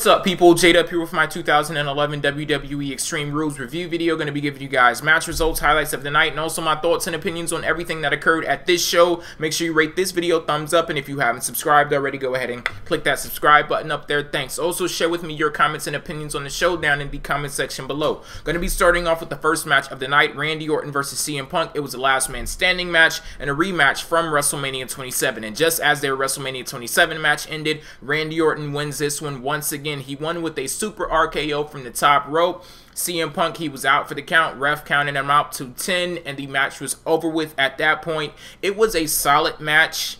What's up, people? Jade up here with my 2011 WWE Extreme Rules review video. Going to be giving you guys match results, highlights of the night, and also my thoughts and opinions on everything that occurred at this show. Make sure you rate this video thumbs up, and if you haven't subscribed already, go ahead and click that subscribe button up there. Thanks. Also, share with me your comments and opinions on the show down in the comment section below. Going to be starting off with the first match of the night, Randy Orton versus CM Punk. It was a last man standing match and a rematch from WrestleMania 27. And just as their WrestleMania 27 match ended, Randy Orton wins this one once again. He won with a super RKO from the top rope. CM Punk, he was out for the count. Ref counted him out to 10, and the match was over with at that point. It was a solid match.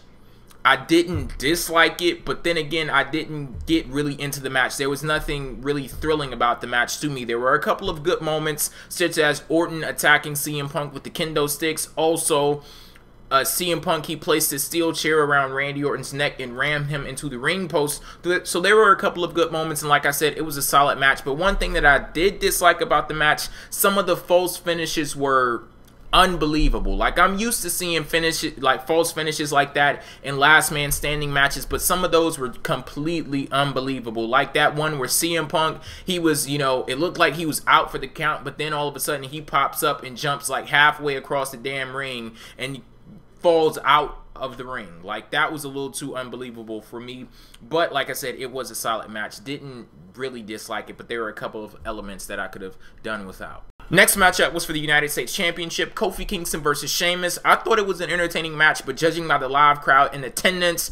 I didn't dislike it, but then again, I didn't get really into the match. There was nothing really thrilling about the match to me. There were a couple of good moments, such as Orton attacking CM Punk with the kendo sticks. Also, CM Punk, he placed his steel chair around Randy Orton's neck and rammed him into the ring post. So there were a couple of good moments, and like I said, it was a solid match. But one thing that I did dislike about the match, some of the false finishes were unbelievable. Like, I'm used to seeing false finishes like that in last man standing matches, but some of those were completely unbelievable. Like that one where CM Punk, he was, you know, it looked like he was out for the count, but then all of a sudden he pops up and jumps like halfway across the damn ring and falls out of the ring. Like, that was a little too unbelievable for me. But like I said, it was a solid match. Didn't really dislike it, but there were a couple of elements that I could have done without. Next matchup was for the United States Championship, Kofi Kingston versus Sheamus. I thought it was an entertaining match, but judging by the live crowd in attendance,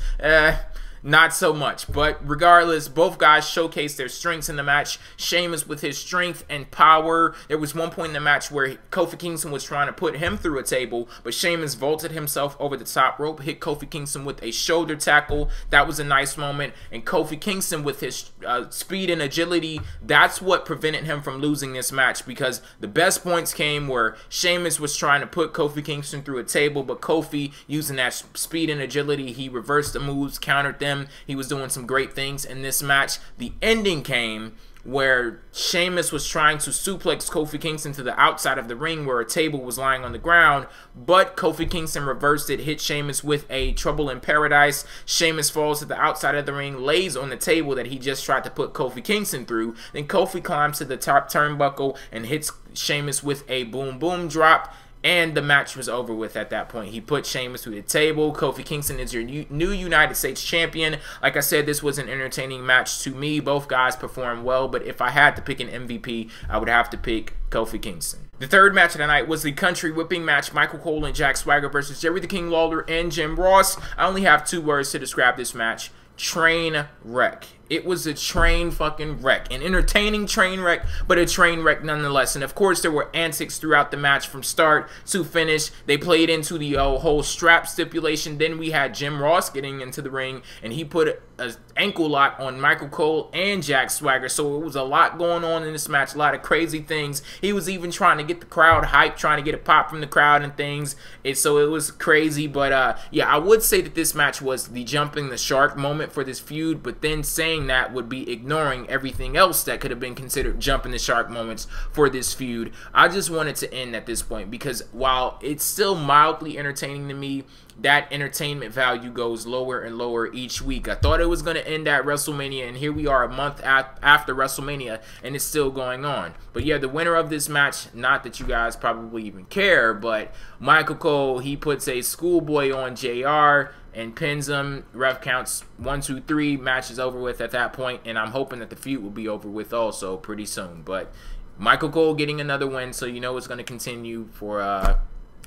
not so much. But regardless, both guys showcased their strengths in the match. Sheamus with his strength and power. There was one point in the match where Kofi Kingston was trying to put him through a table, but Sheamus vaulted himself over the top rope, hit Kofi Kingston with a shoulder tackle. That was a nice moment. And Kofi Kingston with his speed and agility, that's what prevented him from losing this match, because the best points came where Sheamus was trying to put Kofi Kingston through a table, but Kofi, using that speed and agility, he reversed the moves, countered them. He was doing some great things in this match. The ending came where Sheamus was trying to suplex Kofi Kingston to the outside of the ring where a table was lying on the ground, but Kofi Kingston reversed it, hit Sheamus with a Trouble in Paradise. Sheamus falls to the outside of the ring, lays on the table that he just tried to put Kofi Kingston through. Then Kofi climbs to the top turnbuckle and hits Sheamus with a boom boom drop. And the match was over with at that point. He put Sheamus through the table. Kofi Kingston is your new United States champion. Like I said, this was an entertaining match to me. Both guys performed well, but if I had to pick an MVP, I would have to pick Kofi Kingston. The third match of the night was the country whipping match, McCool and Jack Swagger versus Jerry the King Lawler and Jim Ross. I only have two words to describe this match: train wreck. It was a train fucking wreck. An entertaining train wreck, but a train wreck nonetheless. And of course, there were antics throughout the match from start to finish. They played into the whole strap stipulation. Then we had Jim Ross getting into the ring, and he put an ankle lock on McCool and Jack Swagger. So it was a lot going on in this match, a lot of crazy things. He was even trying to get the crowd hyped, trying to get a pop from the crowd and things. So it was crazy. But yeah, I would say that this match was the jumping the shark moment for this feud, but then saying that would be ignoring everything else that could have been considered jumping the shark moments for this feud. I just wanted to end at this point, because while it's still mildly entertaining to me, that entertainment value goes lower and lower each week. I thought it was going to end at WrestleMania, and here we are a month after WrestleMania, and it's still going on. But yeah, the winner of this match, not that you guys probably even care, but McCool, he puts a schoolboy on JR and pins him. Ref counts 1, 2, 3. Match is over with at that point, and I'm hoping that the feud will be over with also pretty soon. But McCool getting another win, so you know it's going to continue for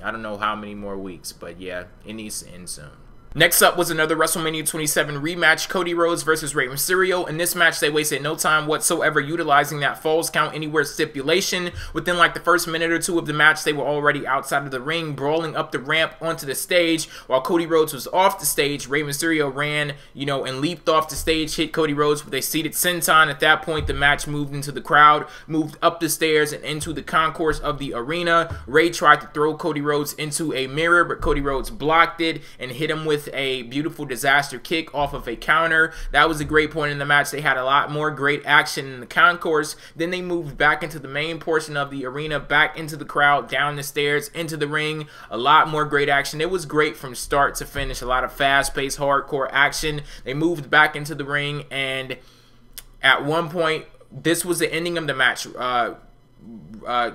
I don't know how many more weeks, but yeah, it needs to end soon. Next up was another WrestleMania 27 rematch, Cody Rhodes versus Rey Mysterio. In this match, they wasted no time whatsoever utilizing that falls count anywhere stipulation. Within like the first minute or two of the match, they were already outside of the ring, brawling up the ramp onto the stage. While Cody Rhodes was off the stage, Rey Mysterio ran, you know, and leaped off the stage, hit Cody Rhodes with a seated senton. At that point, the match moved into the crowd, moved up the stairs and into the concourse of the arena. Rey tried to throw Cody Rhodes into a mirror, but Cody Rhodes blocked it and hit him with a beautiful disaster kick off of a counter. That was a great point in the match. They had a lot more great action in the concourse. Then they moved back into the main portion of the arena, back into the crowd, down the stairs, into the ring. A lot more great action. It was great from start to finish. A lot of fast-paced, hardcore action. They moved back into the ring, and At one point, this was the ending of the match.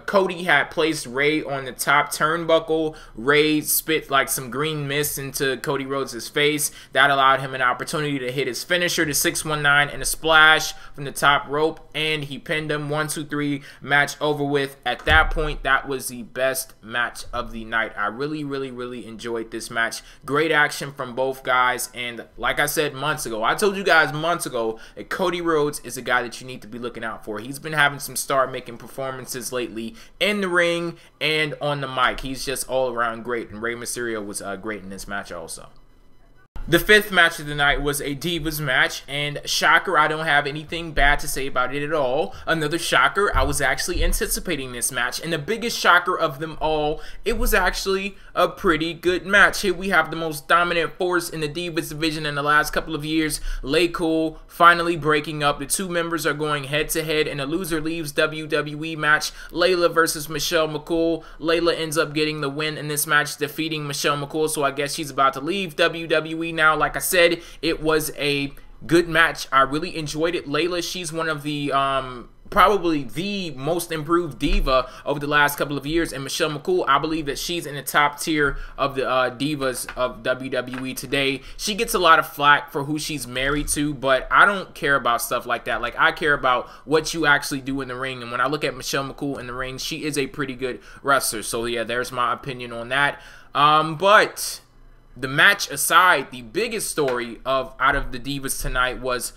Cody had placed Ray on the top turnbuckle. Ray spit like some green mist into Cody Rhodes' face. That allowed him an opportunity to hit his finisher, the 619, and a splash from the top rope, and he pinned him. 1, 2, 3, match over with. At that point, that was the best match of the night. I really, really, really enjoyed this match. Great action from both guys, and like I said months ago, I told you guys months ago that Cody Rhodes is a guy that you need to be looking out for. He's been having some star-making performances lately in the ring and on the mic. He's just all around great, and Rey Mysterio was great in this match also. The fifth match of the night was a Divas match, and shocker, I don't have anything bad to say about it at all. Another shocker, I was actually anticipating this match, and the biggest shocker of them all, it was actually a pretty good match. Here we have the most dominant force in the Divas division in the last couple of years, McCool, finally breaking up. The two members are going head-to-head, and the loser leaves WWE match, Layla versus Michelle McCool. Layla ends up getting the win in this match, defeating Michelle McCool, so I guess she's about to leave WWE now. Like I said, it was a good match. I really enjoyed it. Layla, she's one of the probably the most improved diva over the last couple of years, and Michelle McCool, I believe that she's in the top tier of the divas of WWE today. She gets a lot of flack for who she's married to, but I don't care about stuff like that. Like, I care about what you actually do in the ring, and when I look at Michelle McCool in the ring, she is a pretty good wrestler. So yeah, there's my opinion on that. But the match aside, the biggest story out of the Divas tonight was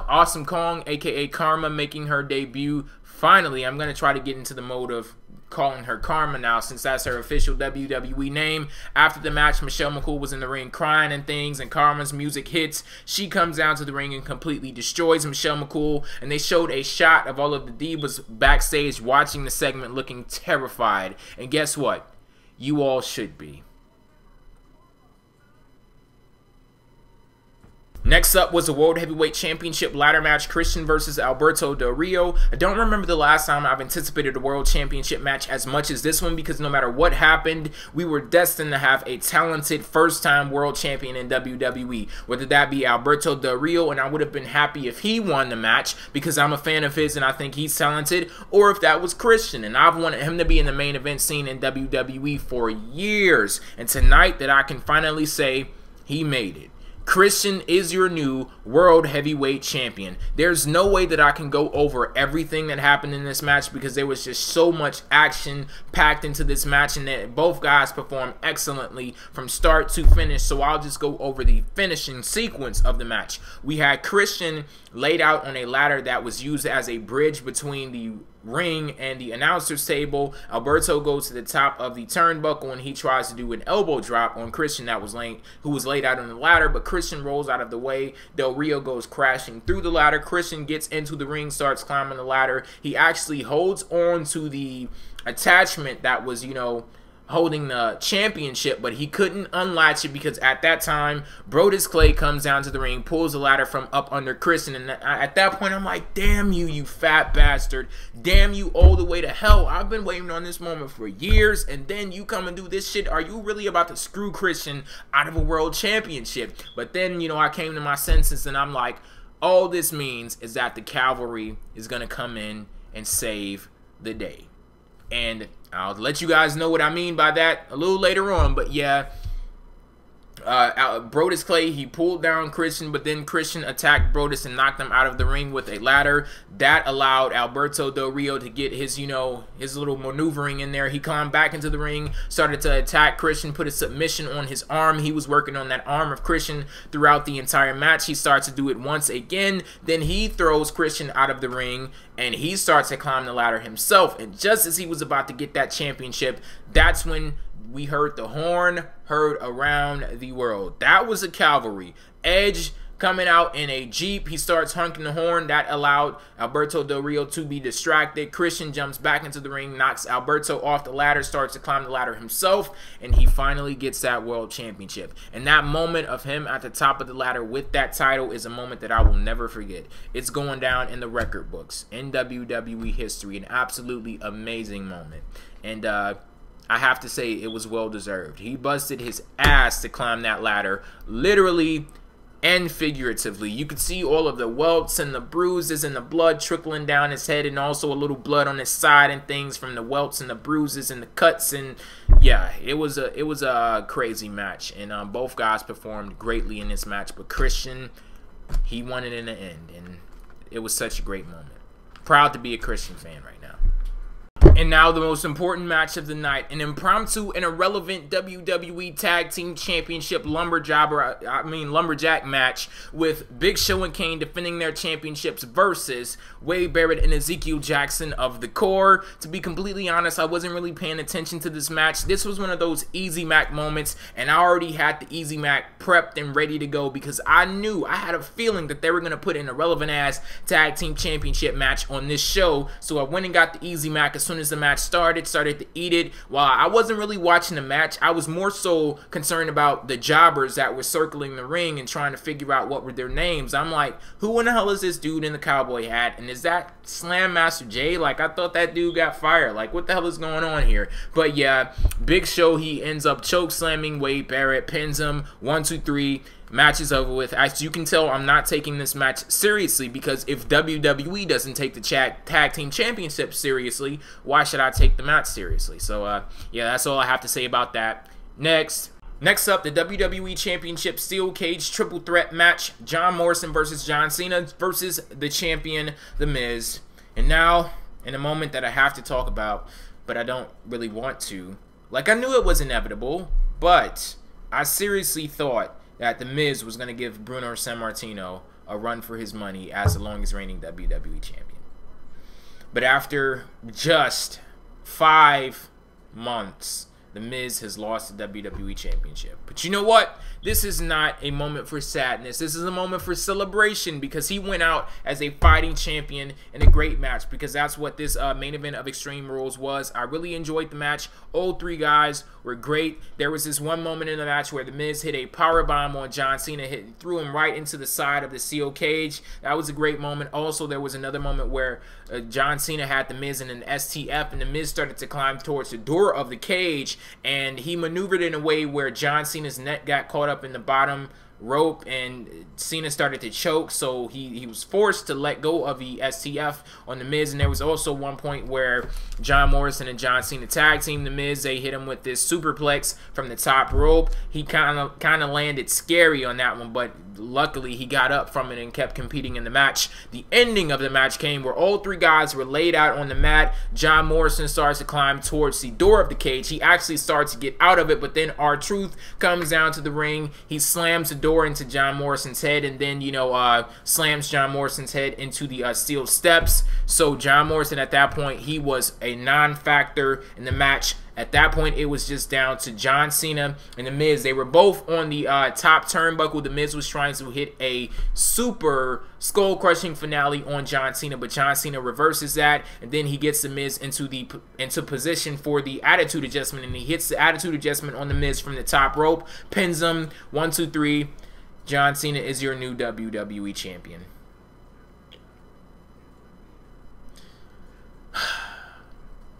Awesome Kong, aka Karma, making her debut. Finally, I'm going to try to get into the mode of calling her Karma now, since that's her official WWE name. After the match, Michelle McCool was in the ring crying and things, and Karma's music hits. She comes down to the ring and completely destroys Michelle McCool, and they showed a shot of all of the Divas backstage watching the segment looking terrified. And guess what? You all should be. Next up was the World Heavyweight Championship ladder match, Christian versus Alberto Del Rio. I don't remember the last time I've anticipated a World Championship match as much as this one, because no matter what happened, we were destined to have a talented first-time World Champion in WWE. Whether that be Alberto Del Rio, and I would have been happy if he won the match because I'm a fan of his and I think he's talented, or if that was Christian, and I've wanted him to be in the main event scene in WWE for years. And tonight that I can finally say he made it. Christian is your new World Heavyweight Champion. There's no way that I can go over everything that happened in this match, because there was just so much action packed into this match, and that both guys performed excellently from start to finish. So I'll just go over the finishing sequence of the match. We had Christian laid out on a ladder that was used as a bridge between the ring and the announcer's table. Alberto goes to the top of the turnbuckle and he tries to do an elbow drop on Christian who was laid out on the ladder, but Christian rolls out of the way. Del Rio goes crashing through the ladder. Christian gets into the ring, starts climbing the ladder. He actually holds on to the attachment that was, you know, holding the championship, but he couldn't unlatch it, because at that time Brodus Clay comes down to the ring, pulls the ladder from up under Christian, and at that point I'm like, damn you, you fat bastard, damn you all the way to hell. I've been waiting on this moment for years, and then you come and do this shit. Are you really about to screw Christian out of a world championship? But then, you know, I came to my senses and I'm like, all this means is that the cavalry is gonna come in and save the day. And I'll let you guys know what I mean by that a little later on. But yeah, Brodus Clay, he pulled down Christian, but then Christian attacked Brodus and knocked him out of the ring with a ladder. That allowed Alberto Del Rio to get his, you know, his little maneuvering in there. He climbed back into the ring, started to attack Christian, put a submission on his arm. He was working on that arm of Christian throughout the entire match. He starts to do it once again. Then he throws Christian out of the ring, and he starts to climb the ladder himself. And just as he was about to get that championship, that's when we heard the horn heard around the world. That was a cavalry. Edge coming out in a Jeep. He starts honking the horn. That allowed Alberto Del Rio to be distracted. Christian jumps back into the ring, knocks Alberto off the ladder, starts to climb the ladder himself, and he finally gets that world championship. And that moment of him at the top of the ladder with that title is a moment that I will never forget. It's going down in the record books in WWE history. An absolutely amazing moment. And I have to say, it was well deserved. He busted his ass to climb that ladder. Literally and figuratively. You could see all of the welts and the bruises and the blood trickling down his head, and also a little blood on his side and things from the welts and the bruises and the cuts. And yeah, it was a crazy match, and both guys performed greatly in this match. But Christian, he won it in the end, and it was such a great moment. Proud to be a Christian fan right now. And now the most important match of the night, an impromptu and irrelevant WWE Tag Team Championship Lumberjack match with Big Show and Kane defending their championships versus Wade Barrett and Ezekiel Jackson of the Core. To be completely honest, I wasn't really paying attention to this match. This was one of those Easy Mac moments, and I already had the Easy Mac prepped and ready to go because I had a feeling that they were going to put an irrelevant-ass Tag Team Championship match on this show, so I went and got the Easy Mac as soon as the match started to eat it. While I wasn't really watching the match, I was more so concerned about the jobbers that were circling the ring and trying to figure out what were their names. I'm like, who in the hell is this dude in the cowboy hat? And is that Slam Master Jay? Like, I thought that dude got fired. Like, what the hell is going on here? But yeah, Big Show, he ends up choke slamming Wade Barrett, pins him, 1, 2, 3. Match is over with. As you can tell, I'm not taking this match seriously because if WWE doesn't take the Tag Team Championship seriously, why should I take the match seriously? So, yeah, that's all I have to say about that. Next up, the WWE Championship Steel Cage Triple Threat match. John Morrison versus John Cena versus the champion, The Miz. And now, in a moment that I have to talk about, but I don't really want to. Like, I knew it was inevitable, but I seriously thought that The Miz was going to give Bruno Sammartino a run for his money as the longest reigning WWE champion. But after just 5 months, The Miz has lost the WWE Championship. But you know what? This is not a moment for sadness. This is a moment for celebration because he went out as a fighting champion in a great match, because that's what this main event of Extreme Rules was. I really enjoyed the match. All 3 guys were great. There was this one moment in the match where The Miz hit a powerbomb on John Cena, threw him right into the side of the steel cage. That was a great moment. Also, there was another moment where John Cena had The Miz in an STF, and The Miz started to climb towards the door of the cage, and he maneuvered in a way where John Cena's neck got caught up in the bottom rope, and Cena started to choke, so he was forced to let go of the STF on The Miz. And there was also one point where John Morrison and John Cena tag teamed The Miz. They hit him with this superplex from the top rope. He kind of landed scary on that one, but luckily he got up from it and kept competing in the match. The ending of the match came where all 3 guys were laid out on the mat. John Morrison starts to climb towards the door of the cage. He actually starts to get out of it, but then R-Truth comes down to the ring. He slams the door into John Morrison's head, and then, you know, slams John Morrison's head into the steel steps. So John Morrison, at that point, he was a non-factor in the match. At that point, it was just down to John Cena and The Miz. They were both on the top turnbuckle. The Miz was trying to hit a super skull-crushing finale on John Cena, but John Cena reverses that, and then he gets The Miz into position for the attitude adjustment, and he hits the attitude adjustment on The Miz from the top rope, pins him, 1, 2, 3. John Cena is your new WWE champion.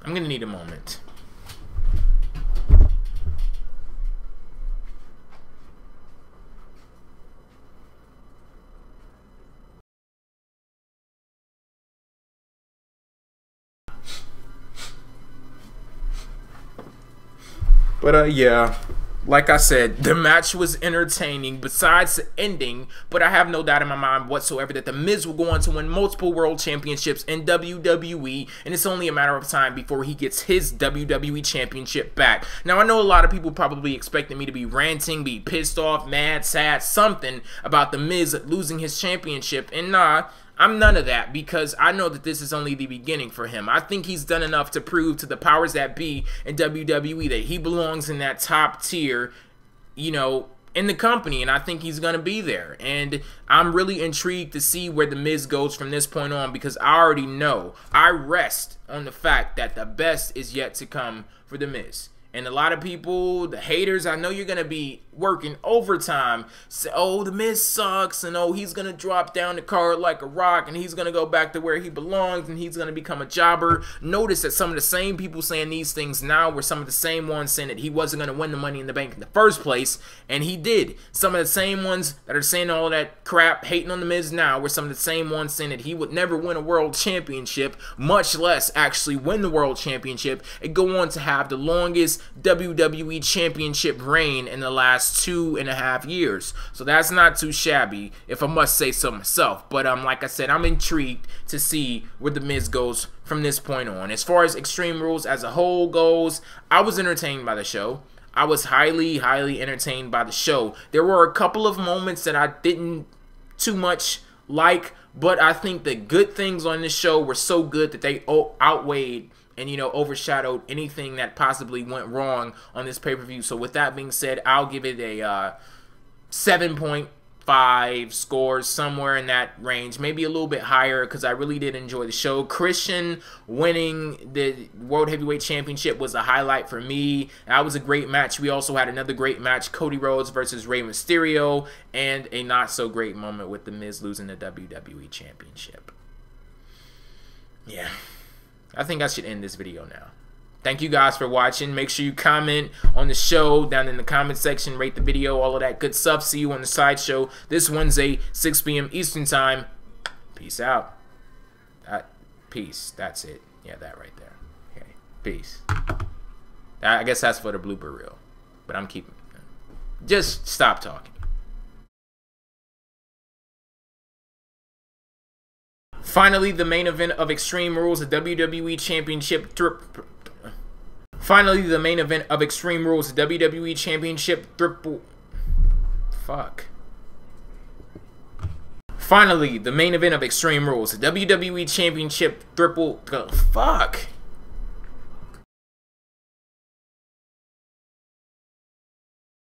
I'm going to need a moment. But yeah, like I said, the match was entertaining besides the ending, but I have no doubt in my mind whatsoever that The Miz will go on to win multiple world championships in WWE, and it's only a matter of time before he gets his WWE Championship back. Now, I know a lot of people probably expected me to be ranting, be pissed off, mad, sad, something about The Miz losing his championship, and nah, I'm none of that, because I know that this is only the beginning for him. I think he's done enough to prove to the powers that be in WWE that he belongs in that top tier, you know, in the company, and I think he's going to be there. And I'm really intrigued to see where The Miz goes from this point on, because I already know, I rest on the fact that the best is yet to come for The Miz. And a lot of people, the haters, I know you're going to be working overtime. Say, oh, The Miz sucks, and oh, he's going to drop down the card like a rock, and he's going to go back to where he belongs, and he's going to become a jobber. Notice that some of the same people saying these things now were some of the same ones saying that he wasn't going to win the Money in the Bank in the first place, and he did. Some of the same ones that are saying all that crap, hating on The Miz now, were some of the same ones saying that he would never win a World Championship, much less actually win the World Championship, and go on to have the longest WWE Championship reign in the last 2.5 years. So that's not too shabby, if I must say so myself. But like I said, I'm intrigued to see where The Miz goes from this point on. As far as Extreme Rules as a whole goes, I was entertained by the show. I was highly entertained by the show. There were a couple of moments that I didn't too much like, but I think the good things on this show were so good that they outweighed and, you know, overshadowed anything that possibly went wrong on this pay-per-view. So with that being said, I'll give it a 7.5 scores, somewhere in that range, maybe a little bit higher, because I really did enjoy the show. Christian winning the World Heavyweight Championship was a highlight for me. That was a great match. We also had another great match, Cody Rhodes versus Rey Mysterio, and a not so great moment with The Miz losing the WWE Championship. Yeah, I think I should end this video now. Thank you guys for watching. Make sure you comment on the show down in the comment section. Rate the video, all of that good stuff. See you on the sideshow this Wednesday, 6 p.m. Eastern Time. Peace out. Peace. That's it. Yeah, that right there. Okay. Peace. I guess that's for the blooper reel. But I'm keeping... Just stop talking. Finally, the main event of Extreme Rules, the WWE Championship Finally, the main event of Extreme Rules, the WWE Championship Finally, the main event of Extreme Rules, the WWE Championship Fuck.